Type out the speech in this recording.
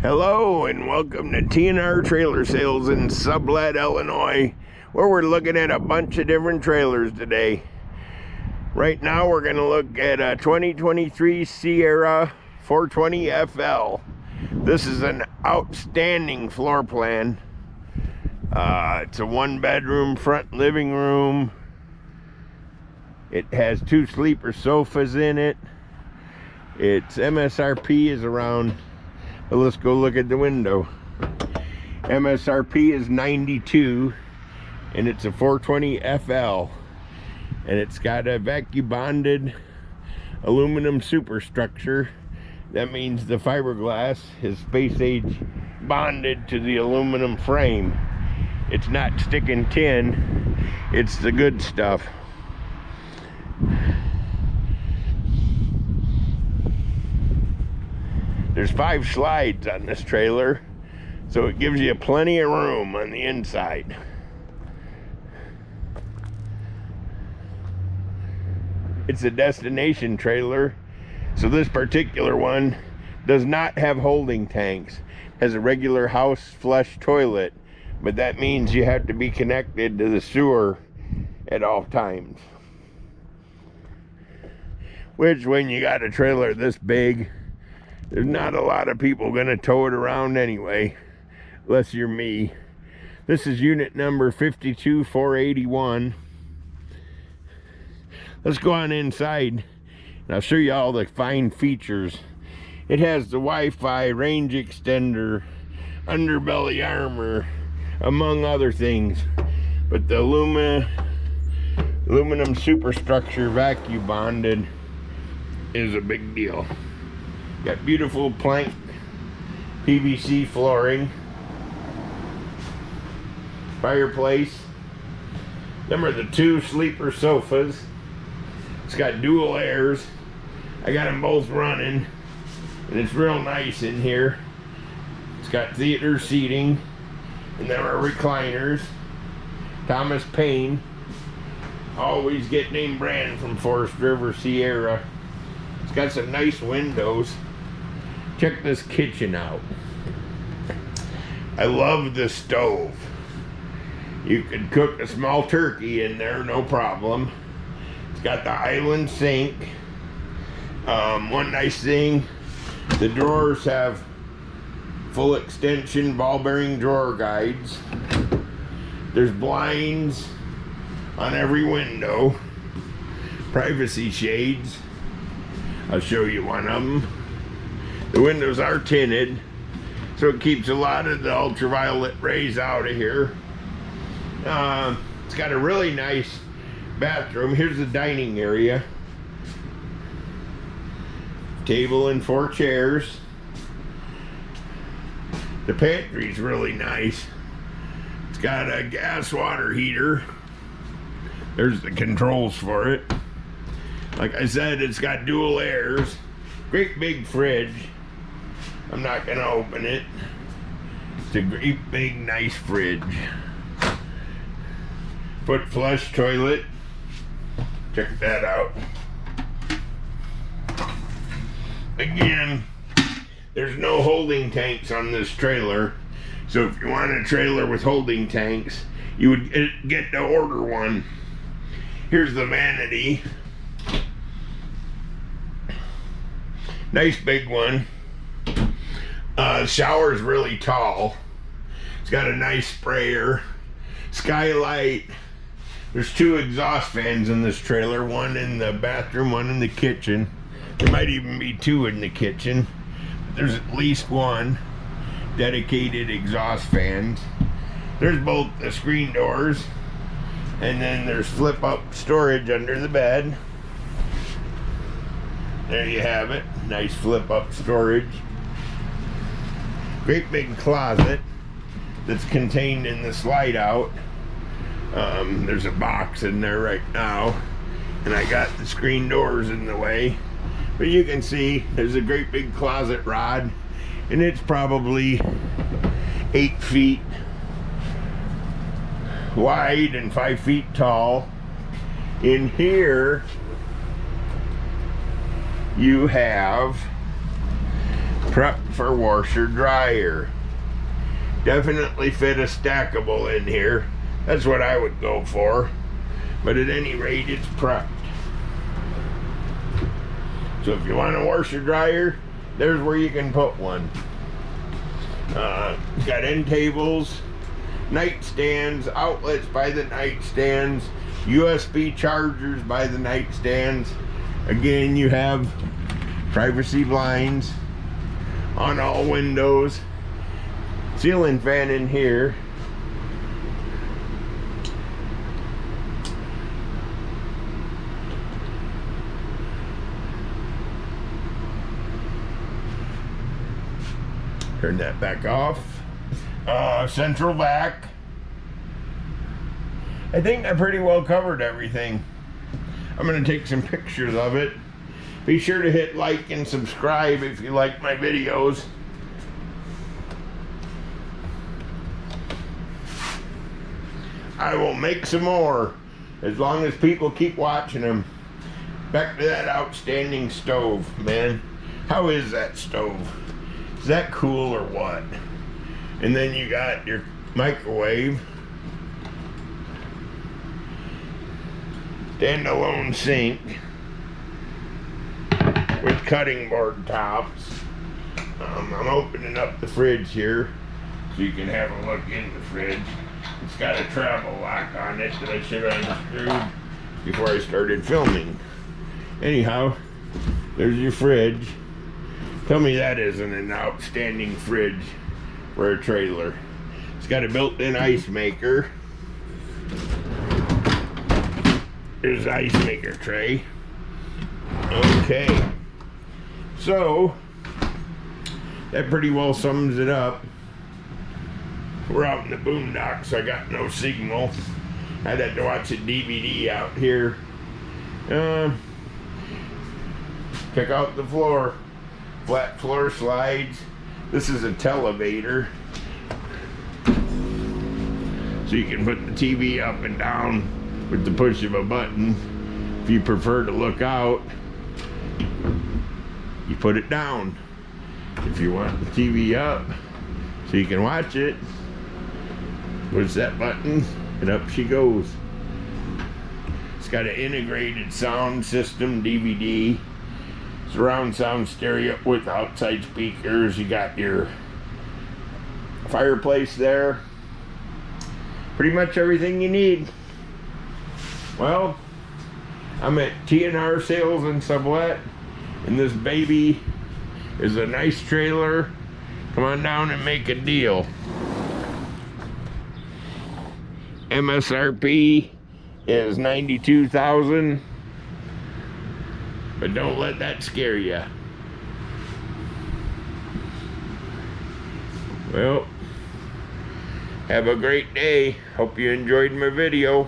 Hello and welcome to TNR Trailer Sales in Sublette, Illinois, where we're looking at a bunch of different trailers today. Right now we're going to look at a 2023 Sierra 420 FL. This is an outstanding floor plan. It's a one-bedroom front living room. It has 2 sleeper sofas in it. Its MSRP is around, well, let's go look at the window. MSRP is 92, and it's a 420 FL, and it's got a vacuum bonded aluminum superstructure. That means the fiberglass is space age bonded to the aluminum frame. It's not sticking tin, it's the good stuff. There's 5 slides on this trailer, so it gives you plenty of room on the inside. It's a destination trailer, so this particular one does not have holding tanks. It has a regular house flush toilet, but that means you have to be connected to the sewer at all times. Which, when you got a trailer this big, there's not a lot of people gonna tow it around anyway, unless you're me. This is unit number 52481. Let's go on inside and I'll show you all the fine features. It has the Wi-Fi, range extender, underbelly armor, among other things. But the aluminum superstructure vacuum bonded is a big deal. Got beautiful plank PVC flooring, fireplace. Them are the 2 sleeper sofas. It's got dual airs. I got them both running, and it's real nice in here. It's got theater seating, and there are recliners. Thomas Paine, always get name brand from Forest River Sierra. It's got some nice windows. Check this kitchen out. I love the stove. You could cook a small turkey in there, no problem. It's got the island sink. One nice thing, the drawers have full extension ball bearing drawer guides. There's blinds on every window. Privacy shades. I'll show you one of them. The windows are tinted, so it keeps a lot of the ultraviolet rays out of here. It's got a really nice bathroom. Here's the dining area. Table and 4 chairs. The pantry's really nice. It's got a gas water heater. There's the controls for it. Like I said, it's got dual airs. Great big fridge. I'm not gonna open it. It's a great big nice fridge. Foot flush toilet. Check that out. Again, there's no holding tanks on this trailer, so if you want a trailer with holding tanks, you would get to order one. Here's the vanity. Nice big one. Shower's really tall. It's got a nice sprayer. Skylight. There's 2 exhaust fans in this trailer. One in the bathroom, one in the kitchen. There might even be 2 in the kitchen. There's at least 1 dedicated exhaust fans. There's both the screen doors, and then there's flip up storage under the bed. There you have it. Nice flip up storage. Great big closet that's contained in the slide out. There's a box in there right now, and I got the screen doors in the way. But you can see there's a great big closet rod, and it's probably 8 feet wide and 5 feet tall. In here you have Prep for washer dryer. Definitely fit a stackable in here. That's what I would go for. But at any rate, it's prepped. So if you want a washer dryer, there's where you can put one. It's got end tables, nightstands, outlets by the nightstands, USB chargers by the nightstands. Again, you have privacy blinds on all windows. Ceiling fan in here. Turn that back off. Central vac. I think I pretty well covered everything. I'm going to take some pictures of it. Be sure to hit like and subscribe if you like my videos. I will make some more as long as people keep watching them. Back to that outstanding stove, man. How is that stove? Is that cool or what? And then you got your microwave. Standalone sink with cutting board tops. I'm opening up the fridge here so you can have a look in the fridge. It's got a travel lock on it that I should have unscrewed before I started filming. Anyhow, there's your fridge. Tell me that isn't an outstanding fridge for a trailer. It's got a built-in ice maker. There's the ice maker tray. Okay. So, that pretty well sums it up. We're out in the boondocks, so I got no signal. I had to watch a DVD out here. Check out the floor. Flat floor slides. This is a televator. So you can put the TV up and down with the push of a button. If you prefer to look out, you put it down. If you want the TV up so you can watch it, push that button and up she goes. It's got an integrated sound system, DVD, surround sound stereo with outside speakers. You got your fireplace there. Pretty much everything you need. Well, I'm at T&R Sales in Sublette, and this baby is a nice trailer. Come on down and make a deal. MSRP is $92,000, but don't let that scare you. Well, have a great day. Hope you enjoyed my video.